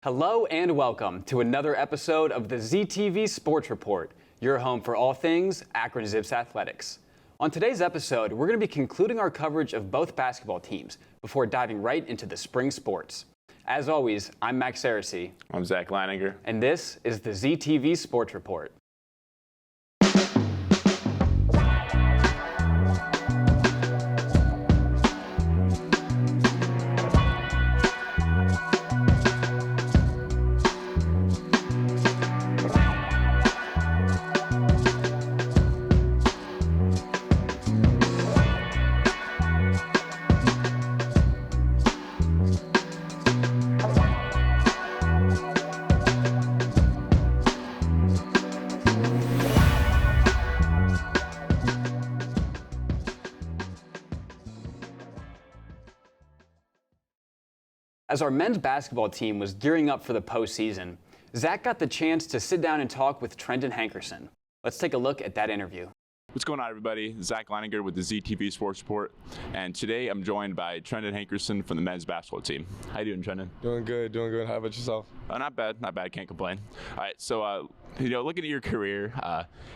Hello and welcome to another episode of the ZTV Sports Report, your home for all things Akron Zips athletics. On today's episode, we're going to be concluding our coverage of both basketball teams before diving right into the spring sports. As always, I'm Max Saracey. I'm Zach Leininger. And this is the ZTV Sports Report. As our men's basketball team was gearing up for the postseason, Zach got the chance to sit down and talk with Trendon Hankerson. Let's take a look at that interview. What's going on, everybody? Zach Leininger with the ZTV Sports Report, and today I'm joined by Trendon Hankerson from the men's basketball team. How you doing, Trendon? Doing good. How about yourself? Not bad. Can't complain. All right, so looking at your career,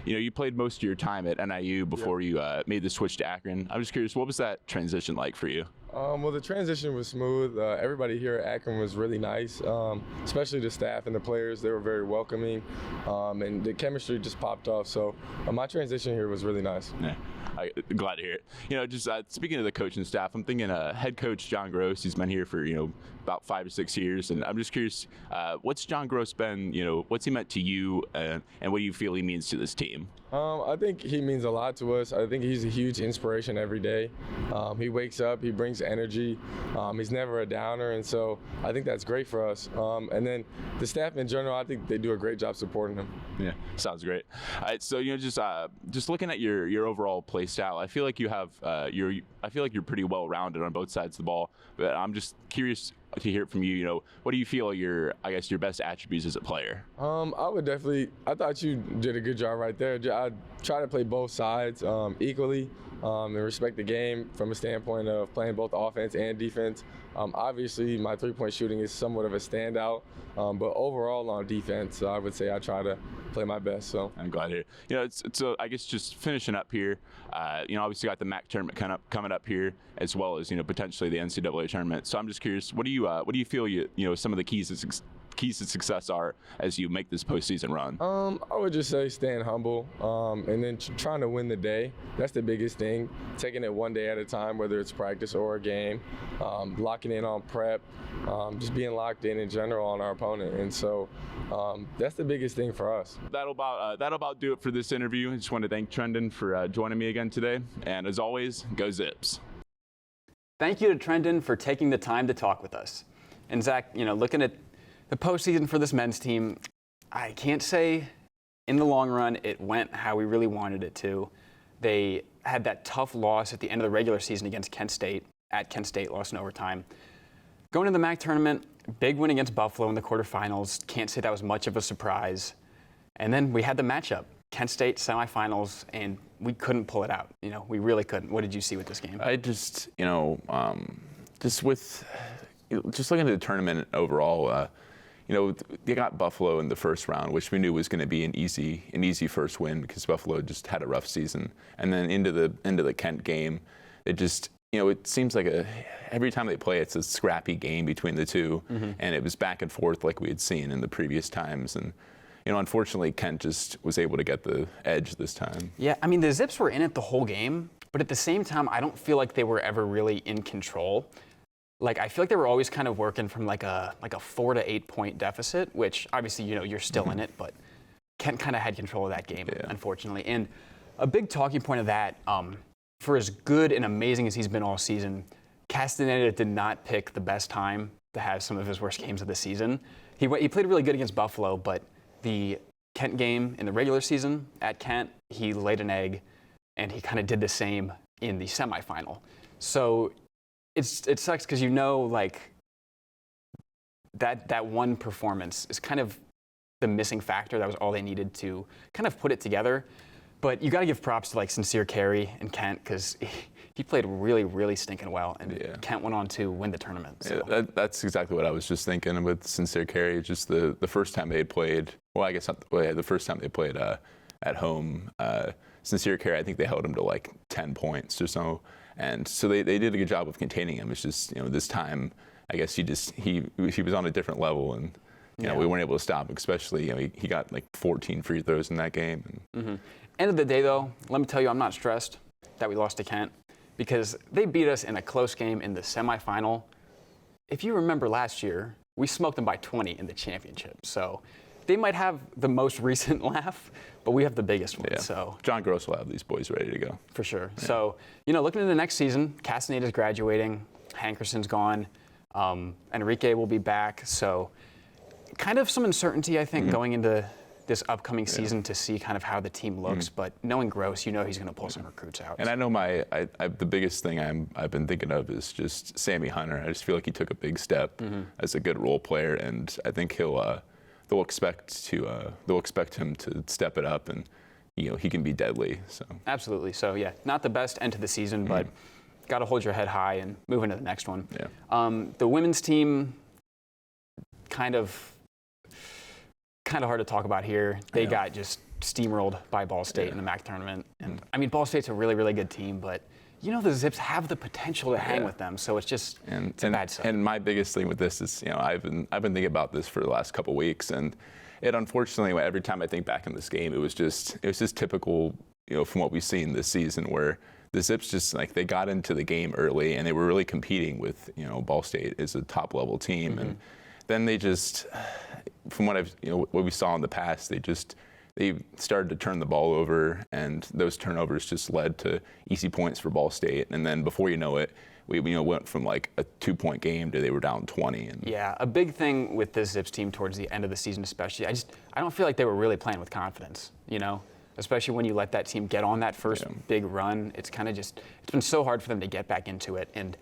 you played most of your time at NIU before you made the switch to Akron. I'm just curious, what was that transition like for you? Well, the transition was smooth. Everybody here at Akron was really nice, especially the staff and the players. They were very welcoming, and the chemistry just popped off. So my transition here was really nice. Yeah. I'm glad to hear it. Just speaking of the coaching staff, I'm thinking head coach John Gross. He's been here for about 5 or 6 years, and I'm just curious, what's John Gross been? What's he meant to you, and what do you feel he means to this team? I think he means a lot to us. I think he's a huge inspiration every day. He wakes up, he brings energy. He's never a downer, and so I think that's great for us. And then the staff in general, I think they do a great job supporting him. Yeah, sounds great. All right, so just looking at your overall play style, I feel like you have I feel like you're pretty well rounded on both sides of the ball. But I'm just curious to hear from you. What do you feel are your best attributes as a player? I thought you did a good job right there. I try to play both sides equally and respect the game from a standpoint of playing both offense and defense. Obviously, my three-point shooting is somewhat of a standout, but overall on defense, I would say I try to play my best. So I'm glad to hear. So I guess just finishing up here, obviously got the MAC tournament coming up here, as well as potentially the NCAA tournament. So I'm just curious, what do you feel some of the keys to success are as you make this postseason run? I would just say staying humble and then trying to win the day. That's the biggest thing. Taking it one day at a time, whether it's practice or a game, locking in on prep, just being locked in general on our opponent. And so that's the biggest thing for us. That'll about do it for this interview. I just want to thank Trendon for joining me again today. And as always, go Zips. Thank you to Trendon for taking the time to talk with us. And Zach, looking at the postseason for this men's team, I can't say in the long run it went how we really wanted it to. They had that tough loss at the end of the regular season against Kent State. At Kent State, lost in overtime. Going to the MAC tournament, big win against Buffalo in the quarterfinals. Can't say that was much of a surprise. And then we had the matchup, Kent State semifinals, and we couldn't pull it out. We really couldn't. What did you see with this game? I just, just looking at the tournament overall, they got Buffalo in the first round, which we knew was going to be an easy first win because Buffalo just had a rough season. And then into the Kent game, it just, it seems like every time they play, it's a scrappy game between the two, and it was back and forth like we had seen in the previous times. And unfortunately, Kent just was able to get the edge this time. Yeah, the Zips were in it the whole game, but at the same time, I don't feel like they were ever really in control. I feel like they were always kind of working from like a 4 to 8 point deficit, which obviously, you're still in it, but Kent kind of had control of that game, unfortunately. And a big talking point of that, for as good and amazing as he's been all season, Castaneda did not pick the best time to have some of his worst games of the season. He played really good against Buffalo, but the Kent game in the regular season at Kent, he laid an egg, and he kind of did the same in the semifinal. So it sucks because that one performance is kind of the missing factor. That was all they needed to kind of put it together. But you got to give props to like Sincere Carey and Kent because he played really, really stinking well, and Kent went on to win the tournament. So. Yeah, that's exactly what I was just thinking with Sincere Carey. Just the first time they had played, well, I guess not, the first time they played at home, Sincere Carey, I think they held him to like 10 points or so, and so they did a good job of containing him. It's just this time, I guess he was on a different level, and we weren't able to stop him. Especially he got like 14 free throws in that game. And, End of the day, though, let me tell you, I'm not stressed that we lost to Kent because they beat us in a close game in the semifinal. If you remember last year, we smoked them by 20 in the championship. So they might have the most recent laugh, but we have the biggest one. Yeah. So John Gross will have these boys ready to go. For sure. Yeah. So, looking into the next season, Castaneda's graduating, Hankerson's gone, Enrique will be back. So kind of some uncertainty, I think, going into this upcoming season to see kind of how the team looks, but knowing Gross, he's going to pull some recruits out. And I know the biggest thing I've been thinking of is just Sammy Hunter. I just feel like he took a big step as a good role player, and I think they'll expect him to step it up, and he can be deadly. So absolutely. So yeah, not the best end to the season, but got to hold your head high and move into the next one. Yeah. The women's team, kind of hard to talk about here. They got just steamrolled by Ball State in the MAC tournament. And I mean, Ball State's a really, really good team, but the Zips have the potential to hang with them. So it's just it's a bad sign. And my biggest thing with this is, I've been thinking about this for the last couple of weeks, and it unfortunately, every time I think back in this game, it was just typical, from what we've seen this season, where the Zips just they got into the game early and they were really competing with Ball State as a top level team, and then they just, from what what we saw in the past, they started to turn the ball over, and those turnovers just led to easy points for Ball State. And then before you know it, we went from like a 2-point game to they were down 20. And yeah, a big thing with this Zips team towards the end of the season, especially, I don't feel like they were really playing with confidence. Especially when you let that team get on that first big run, it's it's been so hard for them to get back into it. And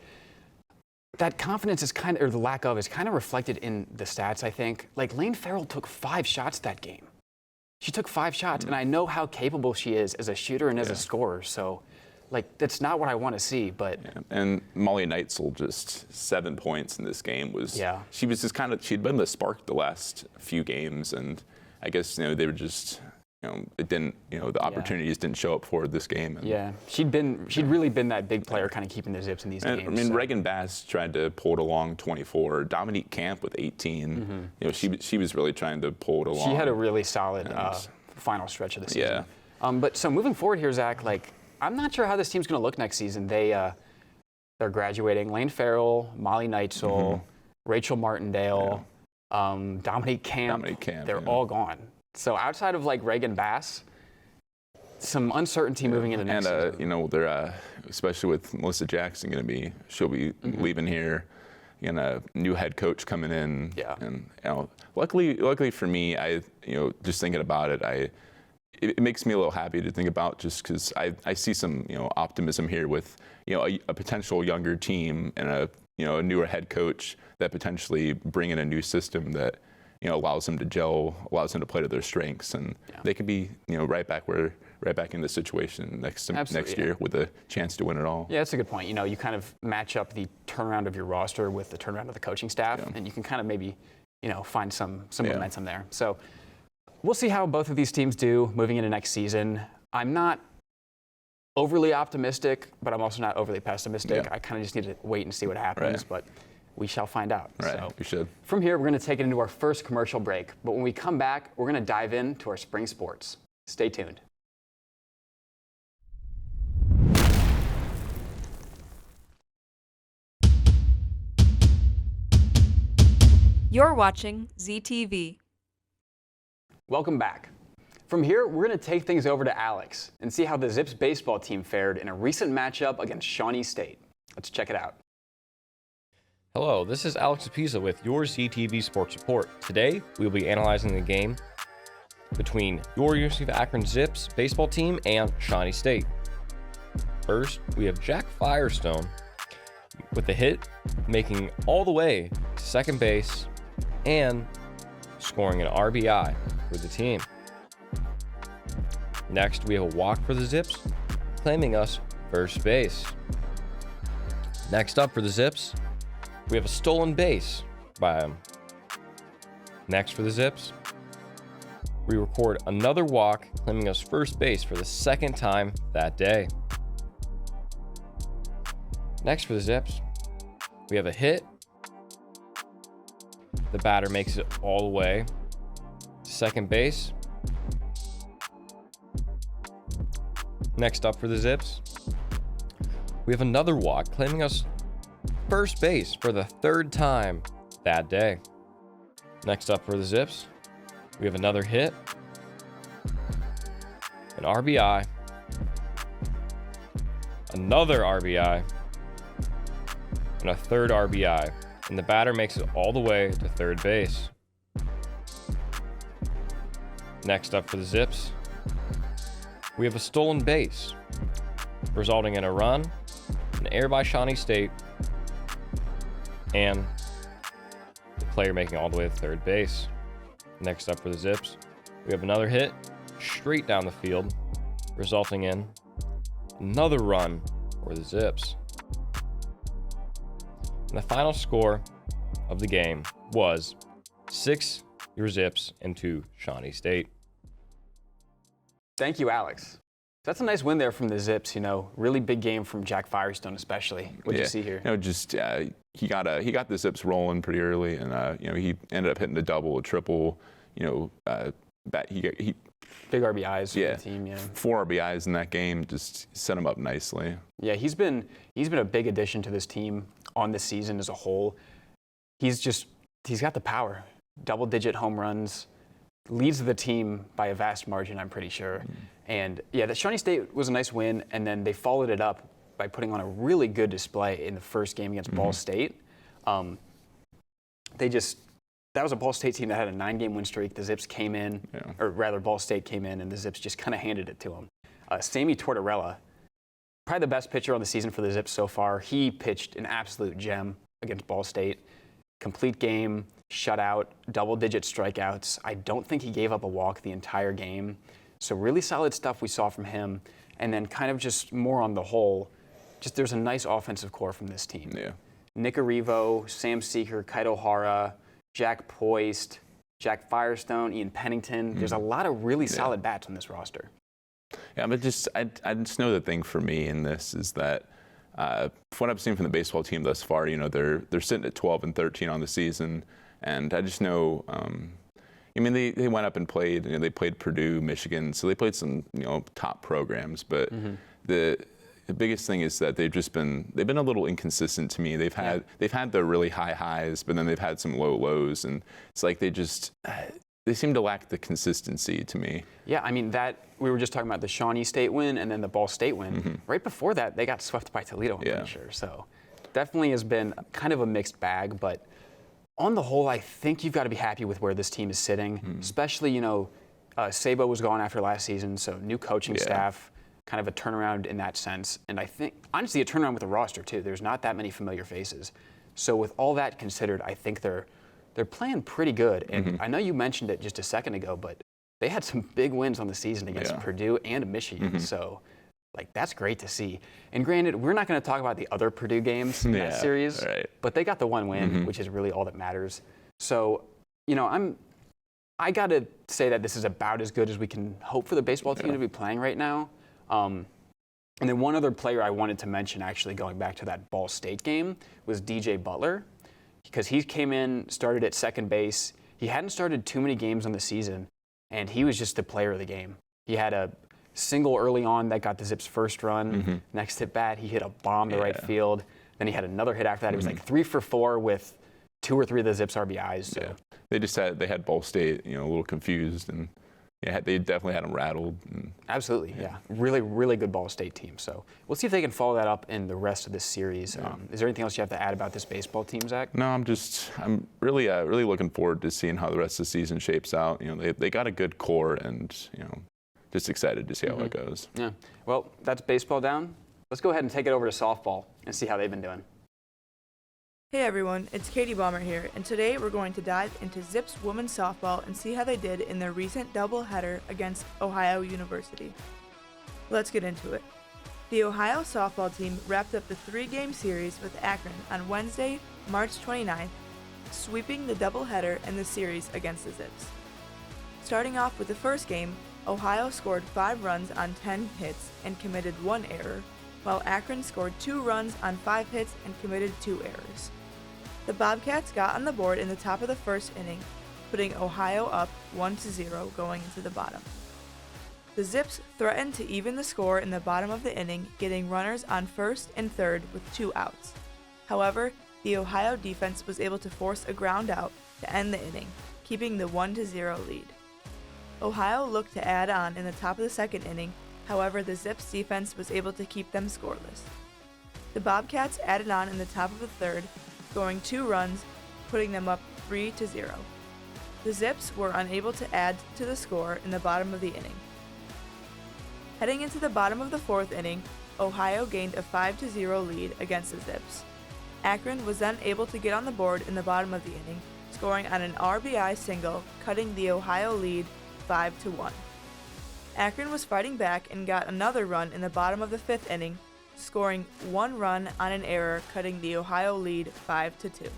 that confidence is or the lack of, is kind of reflected in the stats, I think. Like, Lane Farrell took 5 shots that game. She took 5 shots, and I know how capable she is as a shooter and as a scorer. So, that's not what I want to see, but... Yeah. And Molly Neitzel, just 7 points in this game she was just she'd been the spark the last few games, and I guess, they were just... it didn't, the opportunities didn't show up for this game. And she'd really been that big player kind of keeping the Zips in these games. I mean, Reagan Bass tried to pull it along 24. Dominique Camp with 18. She was really trying to pull it along. She had a really solid final stretch of the season. Yeah. But so moving forward here, Zach, I'm not sure how this team's going to look next season. They're graduating. Lane Farrell, Molly Neitzel, Rachel Martindale, Dominique Camp. They're all gone. So outside of Reagan Bass, some uncertainty moving into next season. They're especially with Melissa Jackson she'll be leaving here, and a new head coach coming in. Yeah. And luckily for me, just thinking about it, it makes me a little happy to think about, just because I see some optimism here with a potential younger team and a newer head coach that potentially bring in a new system that allows them to gel, allows them to play to their strengths, and they can be right back in this situation next year with a chance to win it all. Yeah, that's a good point. You kind of match up the turnaround of your roster with the turnaround of the coaching staff, and you can kind of maybe find some momentum there. So we'll see how both of these teams do moving into next season. I'm not overly optimistic, but I'm also not overly pessimistic. I kind of just need to wait and see what happens, but we shall find out. Right, so we should. From here, we're going to take it into our first commercial break. But when we come back, we're going to dive into our spring sports. Stay tuned. You're watching ZTV. Welcome back. From here, we're going to take things over to Alex and see how the Zips baseball team fared in a recent matchup against Shawnee State. Let's check it out. Hello, this is Alex Apisa with your ZTV Sports Report. Today, we will be analyzing the game between your University of Akron Zips baseball team and Shawnee State. First, we have Jack Firestone with the hit, making all the way to second base and scoring an RBI for the team. Next, we have a walk for the Zips, claiming us first base. Next up for the Zips, we have a stolen base by them. Next for the Zips, we record another walk, claiming us first base for the second time that day. Next for the Zips, we have a hit. The batter makes it all the way to second base. Next up for the Zips, we have another walk, claiming us first base for the third time that day. Next up for the Zips, we have another hit, an RBI, another RBI, and a third RBI. And the batter makes it all the way to third base. Next up for the Zips, we have a stolen base, resulting in a run, an error by Shawnee State, and the player making it all the way to third base. Next up for the Zips, we have another hit straight down the field, resulting in another run for the Zips. And the final score of the game was 6 your Zips and 2 Shawnee State. Thank you, Alex. That's a nice win there from the Zips. Really big game from Jack Firestone, especially. What did you see here? He got the Zips rolling pretty early, and he ended up hitting a double, a triple. He Big RBIs for the team. Yeah, 4 RBIs in that game just set him up nicely. Yeah, he's been a big addition to this team on this season as a whole. He's got the power. Double-digit home runs, leads the team by a vast margin, I'm pretty sure. And yeah, the Shawnee State was a nice win, and then they followed it up by putting on a really good display in the first game against Ball State. That was a Ball State team that had a 9-game win streak. The Zips came in, or rather Ball State came in, and the Zips just kind of handed it to them. Sammy Tortorella, probably the best pitcher on the season for the Zips so far. He pitched an absolute gem against Ball State. Complete game, shutout, double-digit strikeouts. I don't think he gave up a walk the entire game. So really solid stuff we saw from him. And then kind of just more on the whole, just there's a nice offensive core from this team. Yeah. Nick Arrivo, Sam Seeker, Kaito Hara, Jack Poist, Jack Firestone, Ian Pennington. There's a lot of really solid bats on this roster. Yeah, but I just know the thing for me in this is that from what I've seen from the baseball team thus far, they're sitting at 12-13 on the season, and I just know. They went up and played. They played Purdue, Michigan, so they played some top programs. But the biggest thing is that they've been a little inconsistent to me. They've had the really high highs, but then they've had some low lows, and it's like they seem to lack the consistency to me. Yeah, that we were just talking about the Shawnee State win and then the Ball State win. Right before that, they got swept by Toledo, I'm pretty sure. So definitely has been kind of a mixed bag, but on the whole, I think you've got to be happy with where this team is sitting, especially, Sabo was gone after last season, so new coaching staff, kind of a turnaround in that sense. And I think, honestly, a turnaround with the roster, too. There's not that many familiar faces. So with all that considered, I think they're playing pretty good. And I know you mentioned it just a second ago, but they had some big wins on the season against Purdue and Michigan. So, that's great to see. And granted, we're not going to talk about the other Purdue games in that series, but they got the one win, which is really all that matters. So, I got to say that this is about as good as we can hope for the baseball team to be playing right now. And then one other player I wanted to mention, actually, going back to that Ball State game, was DJ Butler, because he came in, started at second base. He hadn't started too many games on the season, and he was just the player of the game. He had a single early on that got the Zips' first run. Next at bat, he hit a bomb to right field. Then he had another hit after that. It was 3 for 4 with 2 or 3 of the Zips' RBIs. So. Yeah. They had Ball State, a little confused, and they definitely had them rattled. Absolutely, yeah. Really, really good Ball State team. So we'll see if they can follow that up in the rest of this series. Is there anything else you have to add about this baseball team, Zach? No, I'm really looking forward to seeing how the rest of the season shapes out. They got a good core, and just excited to see how it goes. Yeah. Well, that's baseball down. Let's go ahead and take it over to softball and see how they've been doing. Hey everyone, it's Katie Balmer here, and today we're going to dive into Zips women's softball and see how they did in their recent doubleheader against Ohio University. Let's get into it. The Ohio softball team wrapped up the 3-game series with Akron on Wednesday, March 29th, sweeping the doubleheader and the series against the Zips. Starting off with the first game, Ohio scored 5 runs on 10 hits and committed 1 error, while Akron scored 2 runs on 5 hits and committed 2 errors. The Bobcats got on the board in the top of the first inning, putting Ohio up 1-0 going into the bottom. The Zips threatened to even the score in the bottom of the inning, getting runners on first and third with 2 outs. However, the Ohio defense was able to force a ground out to end the inning, keeping the 1-0 lead. Ohio looked to add on in the top of the second inning, however the Zips defense was able to keep them scoreless. The Bobcats added on in the top of the third, scoring 2 runs, putting them up 3-0. The Zips were unable to add to the score in the bottom of the inning. Heading into the bottom of the fourth inning, Ohio gained a 5-0 lead against the Zips. Akron was then able to get on the board in the bottom of the inning, scoring on an RBI single, cutting the Ohio lead 5-1. Akron was fighting back and got another run in the bottom of the fifth inning, scoring 1 run on an error, cutting the Ohio lead 5-2.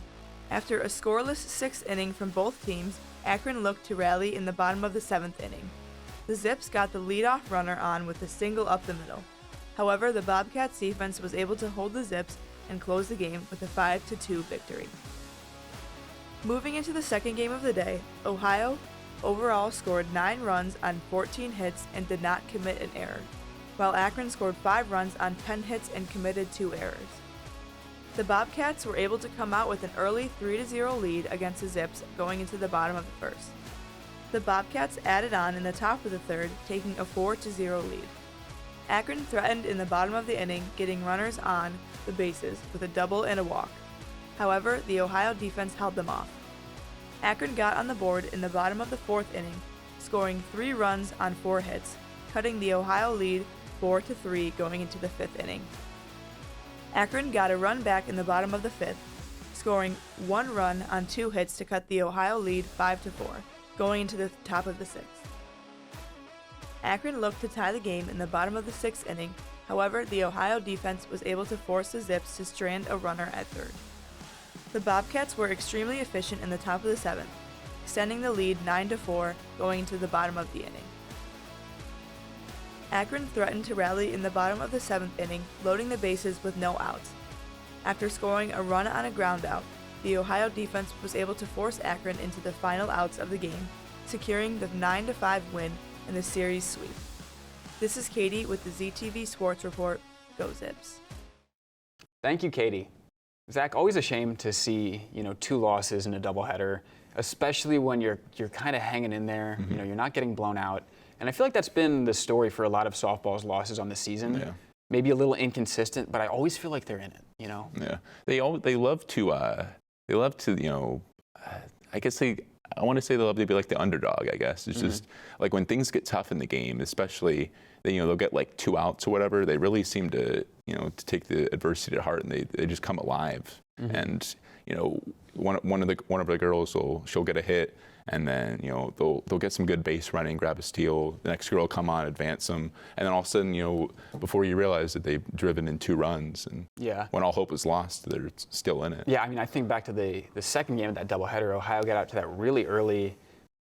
After a scoreless 6th inning from both teams, Akron looked to rally in the bottom of the 7th inning. The Zips got the leadoff runner on with a single up the middle. However, the Bobcats defense was able to hold the Zips and close the game with a 5-2 victory. Moving into the second game of the day, Ohio overall scored 9 runs on 14 hits and did not commit an error, while Akron scored 5 runs on 10 hits and committed 2 errors. The Bobcats were able to come out with an early 3-0 lead against the Zips going into the bottom of the first. The Bobcats added on in the top of the third, taking a 4-0 lead. Akron threatened in the bottom of the inning, getting runners on the bases with a double and a walk. However, the Ohio defense held them off. Akron got on the board in the bottom of the fourth inning, scoring 3 runs on 4 hits, cutting the Ohio lead 4-3 going into the fifth inning. Akron got a run back in the bottom of the fifth, scoring 1 run on 2 hits to cut the Ohio lead 5-4 going into the top of the sixth. Akron looked to tie the game in the bottom of the sixth inning, however the Ohio defense was able to force the Zips to strand a runner at third. The Bobcats were extremely efficient in the top of the seventh, extending the lead 9-4 going into the bottom of the inning. Akron threatened to rally in the bottom of the 7th inning, loading the bases with no outs. After scoring a run on a ground out, the Ohio defense was able to force Akron into the final outs of the game, securing the 9-5 win and the series sweep. This is Katie with the ZTV Sports Report. Go Zips. Thank you, Katie. Zach, always a shame to see 2 losses in a doubleheader, especially when you're kind of hanging in there. Mm-hmm. You're not getting blown out. And I feel like that's been the story for a lot of softball's losses on the season. Yeah. Maybe a little inconsistent, but I always feel like they're in it. Yeah. They love to I guess I want to say they love to be like the underdog. I guess it's just like when things get tough in the game, especially they'll get like 2 outs or whatever. They really seem to to take the adversity to heart, and they just come alive. And one of the girls she'll get a hit, and then they'll get some good base running, grab a steal. The next girl will come on, advance them, and then all of a sudden before you realize that they've driven in 2 runs, and when all hope is lost, they're still in it. Yeah, I mean, I think back to the second game of that doubleheader. Ohio got out to that really early,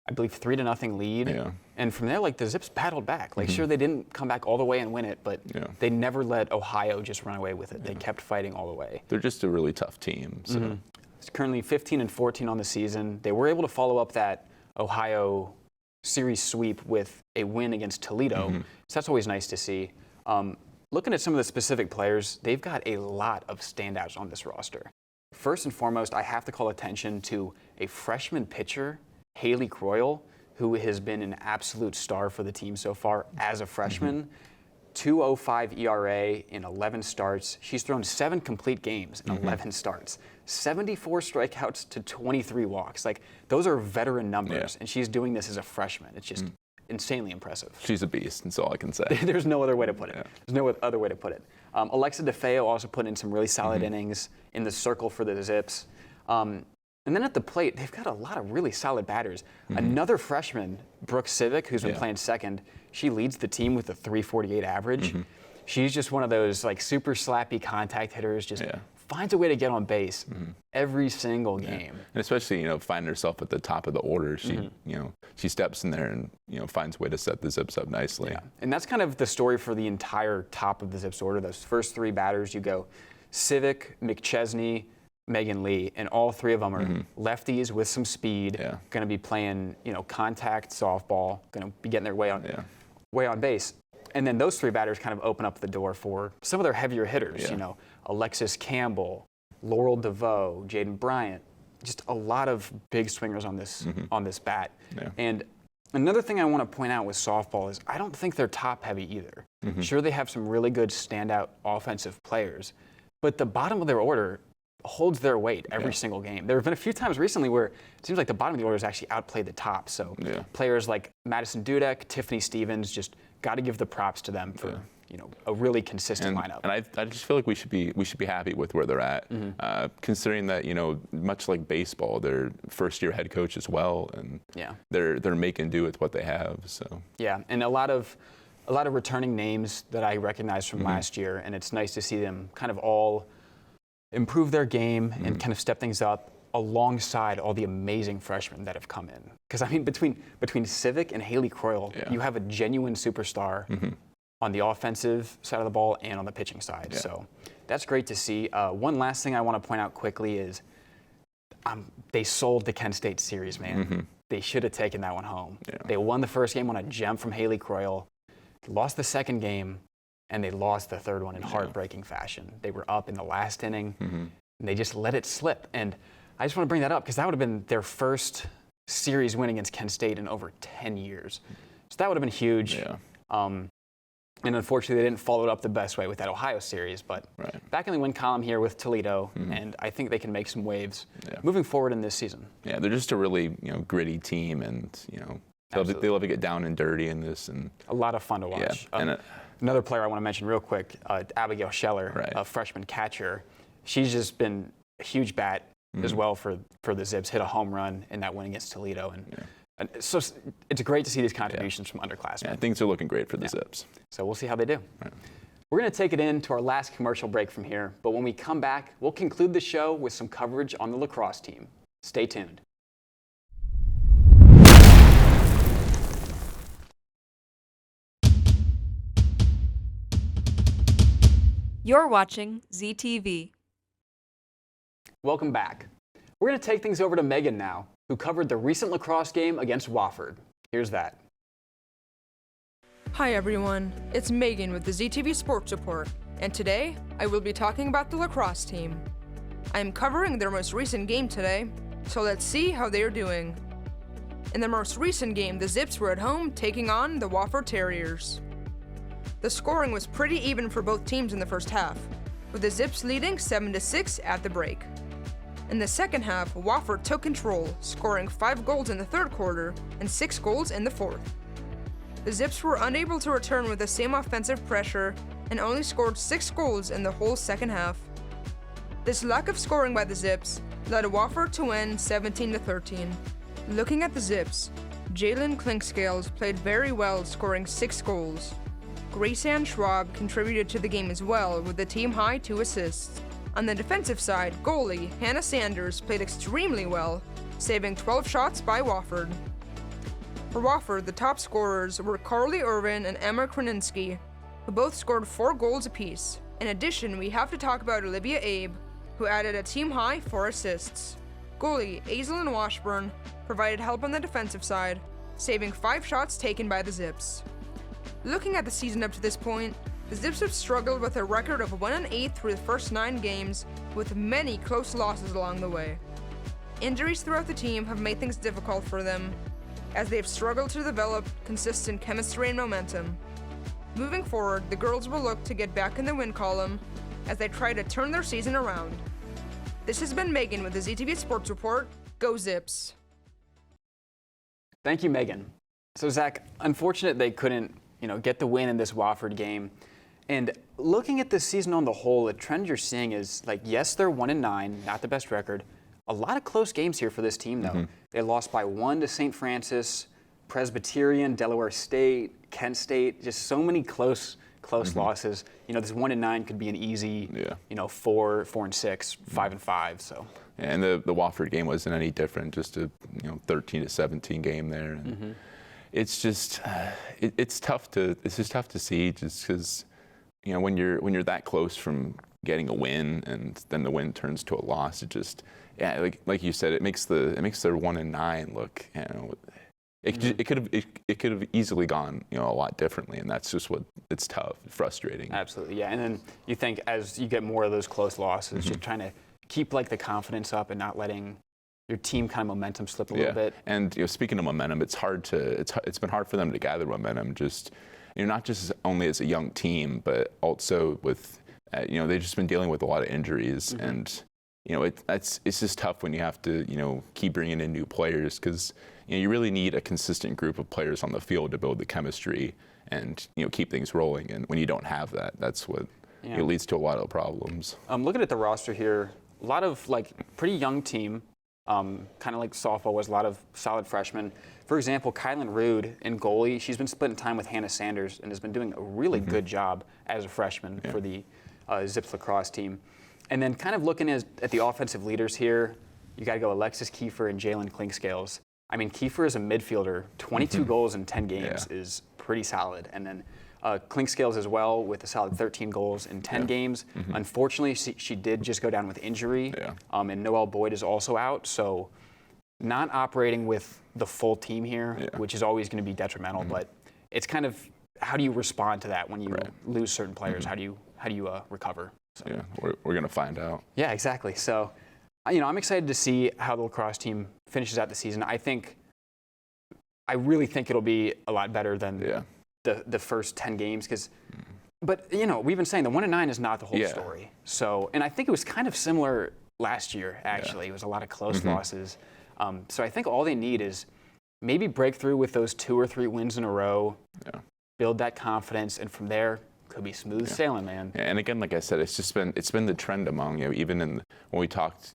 I believe 3-0 lead. Yeah. And from there, the Zips battled back. Sure, they didn't come back all the way and win it, but they never let Ohio just run away with it. They kept fighting all the way. They're just a really tough team. So. It's currently 15-14 on the season. They were able to follow up that Ohio series sweep with a win against Toledo. So that's always nice to see. Looking at some of the specific players, they've got a lot of standouts on this roster. First and foremost, I have to call attention to a freshman pitcher, Haley Croyle, who has been an absolute star for the team so far as a freshman. 2.05 ERA in 11 starts. She's thrown 7 complete games in 11 starts. 74 strikeouts to 23 walks. Those are veteran numbers, and she's doing this as a freshman. It's just insanely impressive. She's a beast, that's all I can say. There's no other way to put it. Yeah. There's no other way to put it. Alexa DeFeo also put in some really solid innings in the circle for the Zips. And then at the plate, they've got a lot of really solid batters. Another freshman, Brooke Civic, who's been playing second, she leads the team with a 348 average. She's just one of those like super slappy contact hitters, just finds a way to get on base every single game. And especially, finding herself at the top of the order, she, she steps in there and, finds a way to set the Zips up nicely. Yeah. And that's kind of the story for the entire top of the Zips order. Those first three batters, you go Civic, McChesney, Megan Lee, and all three of them are lefties with some speed, going to be playing, contact softball, going to be getting their way on base. And then those three batters kind of open up the door for some of their heavier hitters, Alexis Campbell, Laurel DeVoe, Jaden Bryant, just a lot of big swingers on this bat. Yeah. And another thing I want to point out with softball is I don't think they're top heavy either. Sure, they have some really good standout offensive players, but the bottom of their order holds their weight every single game. There have been a few times recently where it seems like the bottom of the order has actually outplayed the top. So players like Madison Dudek, Tiffany Stevens, just got to give the props to them for a really consistent lineup. And I just feel like we should be happy with where they're at, considering that much like baseball, they're first-year head coach as well, and they're making do with what they have. So and a lot of returning names that I recognize from last year, and it's nice to see them kind of all improve their game and kind of step things up alongside all the amazing freshmen that have come in. Because I mean, between Civic and Haley Croyle, you have a genuine superstar on the offensive side of the ball and on the pitching side. So that's great to see. One last thing I want to point out quickly is they sold the Kent State series, man. They should have taken that one home. They won the first game on a gem from Haley Croyle, lost the second game, and they lost the third one in heartbreaking fashion. They were up in the last inning, and they just let it slip. And I just want to bring that up because that would have been their first series win against Kent State in over 10 years. So that would have been huge. And unfortunately, they didn't follow it up the best way with that Ohio series. But back in the win column here with Toledo, and I think they can make some waves moving forward in this season. Yeah, they're just a really gritty team, and they love to get down and dirty in this, and a lot of fun to watch. Another player I want to mention real quick, Abigail Scheller, a freshman catcher. She's just been a huge bat as well for the Zips. Hit a home run in that win against Toledo, and so it's great to see these contributions from underclassmen. Yeah, things are looking great for the Zips. So we'll see how they do. We're going to take it into our last commercial break from here, but when we come back, we'll conclude the show with some coverage on the lacrosse team. Stay tuned. You're watching ZTV. Welcome back. We're going to take things over to Megan now, who covered the recent lacrosse game against Wofford. Here's that. Hi everyone, it's Megan with the ZTV Sports Report, and today I will be talking about the lacrosse team. I am covering their most recent game today, so let's see how they are doing. In their most recent game, the Zips were at home taking on the Wofford Terriers. The scoring was pretty even for both teams in the first half, with the Zips leading 7-6 at the break. In the second half, Wofford took control, scoring 5 goals in the third quarter and 6 goals in the fourth. The Zips were unable to return with the same offensive pressure and only scored 6 goals in the whole second half. This lack of scoring by the Zips led Wofford to win 17-13. Looking at the Zips, Jalen Klinkscales played very well, scoring 6 goals. Grace-Ann Schwab contributed to the game as well with the team-high 2 assists. On the defensive side, goalie Hannah Sanders played extremely well, saving 12 shots by Wofford. For Wofford, the top scorers were Carly Irvin and Emma Kraninski, who both scored 4 goals apiece. In addition, we have to talk about Olivia Abe, who added a team-high 4 assists. Goalie Aislinn Washburn provided help on the defensive side, saving 5 shots taken by the Zips. Looking at the season up to this point, the Zips have struggled with a record of 1-8 through the first 9 games, with many close losses along the way. Injuries throughout the team have made things difficult for them, as they have struggled to develop consistent chemistry and momentum. Moving forward, the girls will look to get back in the win column as they try to turn their season around. This has been Megan with the ZTV Sports Report. Go Zips! Thank you, Megan. So Zach, unfortunate they couldn't, get the win in this Wofford game. And looking at this season on the whole, the trend you're seeing is yes, they're 1-9, not the best record. A lot of close games here for this team, though. They lost by 1 to St. Francis, Presbyterian, Delaware State, Kent State. Just so many close losses. This 1-9 could be an easy, 4-6, 5-5. So. And the Wofford game wasn't any different. Just a 13-17 game there. And it's just it's tough to see just because when you're that close from getting a win and then the win turns to a loss, it just like you said, it makes their 1-9 look it could have easily gone a lot differently, and that's just what it's tough, frustrating. Absolutely, yeah. And then you think as you get more of those close losses, just trying to keep the confidence up and not letting your team kind of momentum slip a little bit. And speaking of momentum, it's been hard for them to gather momentum. Just not just only as a young team, but also with they've just been dealing with a lot of injuries, and it's just tough when you have to keep bringing in new players because you really need a consistent group of players on the field to build the chemistry and keep things rolling. And when you don't have that, that's what it leads to a lot of problems. Looking at the roster here, a lot of pretty young team. Kind of like softball was a lot of solid freshmen. For example, Kylan Rude in goalie, she's been splitting time with Hannah Sanders and has been doing a really good job as a freshman for the Zips lacrosse team. And then kind of looking at the offensive leaders here, you got to go Alexis Kiefer and Jalen Clinkscales. I mean, Kiefer is a midfielder. 22 goals in 10 games is pretty solid. And then Clinkscales as well with a solid 13 goals in 10 games. Unfortunately, she did just go down with injury, and Noelle Boyd is also out. So not operating with the full team here, which is always going to be detrimental. But it's kind of how do you respond to that when you lose certain players? How do you recover? So. Yeah, we're going to find out. Yeah, exactly. So, I'm excited to see how the lacrosse team finishes out the season. I really think it'll be a lot better than the first 10 games but we've been saying the 1-9 is not the whole story. So, and I think it was kind of similar last year, actually. It was a lot of close losses. So I think all they need is maybe break through with those 2 or 3 wins in a row, build that confidence, and from there, could be smooth sailing, man. Yeah, and again, like I said, it's been the trend among even when we talked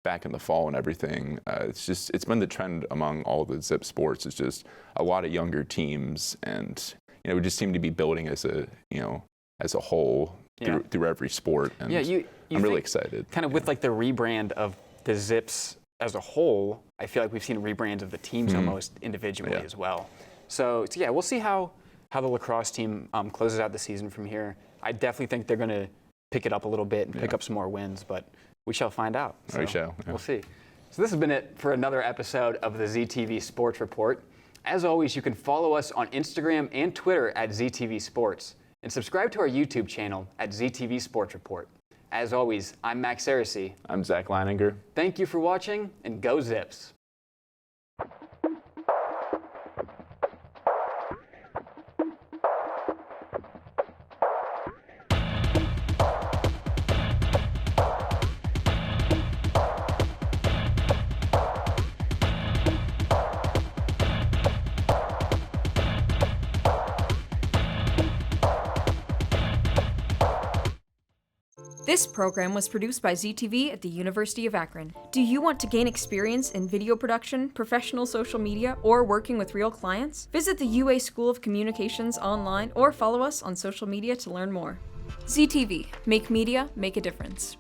back in the fall and everything. It's been the trend among all the Zip sports. It's just a lot of younger teams, and we just seem to be building as a whole through every sport. And I'm really excited. Kind of with the rebrand of the Zips as a whole, I feel like we've seen rebrands of the teams almost individually as well. So we'll see how the lacrosse team closes out the season from here. I definitely think they're going to pick it up a little bit and pick up some more wins, but we shall find out. So we shall. Yeah. We'll see. So this has been it for another episode of the ZTV Sports Report. As always, you can follow us on Instagram and Twitter at ZTV Sports, and subscribe to our YouTube channel at ZTV Sports Report. As always, I'm Max Saracey. I'm Zach Leininger. Thank you for watching, and go Zips. This program was produced by ZTV at the University of Akron. Do you want to gain experience in video production, professional social media, or working with real clients? Visit the UA School of Communications online or follow us on social media to learn more. ZTV, make media, make a difference.